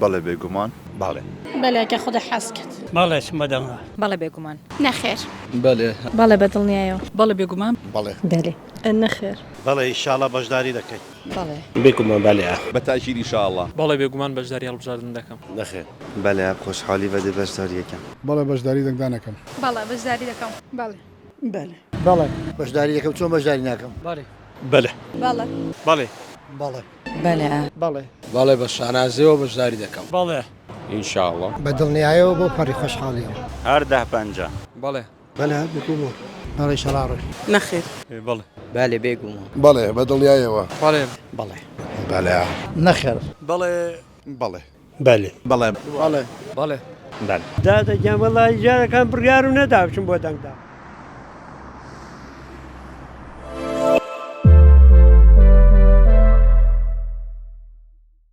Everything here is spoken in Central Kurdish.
بەڵێ بێگومان بەڵێ بەلێکە خودە حەسکت بەڵێ مەدەنگا بەڵێ بێگومان نەخێر بەڵێ بەڵێ بەدڵنیایەوە بەڵێ بێگومان بەڵێ بەڵێ نەخێر بەڵێ ئینشاڵڵا بەشداری دەکەیت بەڵێ بێگومان بەڵێ بەتاژیر ئینشاءالله بەڵێ بێگومان بەشداری هەڵبژاردن دەکەم نەخێر بەڵێ خۆشحاڵی بەدە بەشداری یەکەم بەڵێ بەشداری دەنگدانەکەم بەڵێ بەشداری دەکەم بەڵێ بەڵێ بەڵێ بەشداری یەکەم چۆن بەشداری ناکەم بەڵێ بەڵێ بەڵێ بەڵێ بەڵێ بەڵێ بەڵێ بەڵێ بە شانازیەوە بەشداری دەکەم بەڵێ ئینشاءڵڵا بەدڵنیایەوە بۆ پەڕی خۆشحاڵیەوە هەر 10-5 بەڵێ بەڵێ بێگومان بەڵێ شەڵاڕێ نەخێر بەڵێ بەڵێ بێگومان بەڵێ بەدڵنیایەوە بەڵێ بەڵێ بەڵێ نەخێر بەڵێ بەڵێ بەڵێ بەڵێ بەڵێ بەڵێ بەڵێ دادەگەم وەڵای ژارەکان بڕیار و نەداوچم بۆ دەنگدا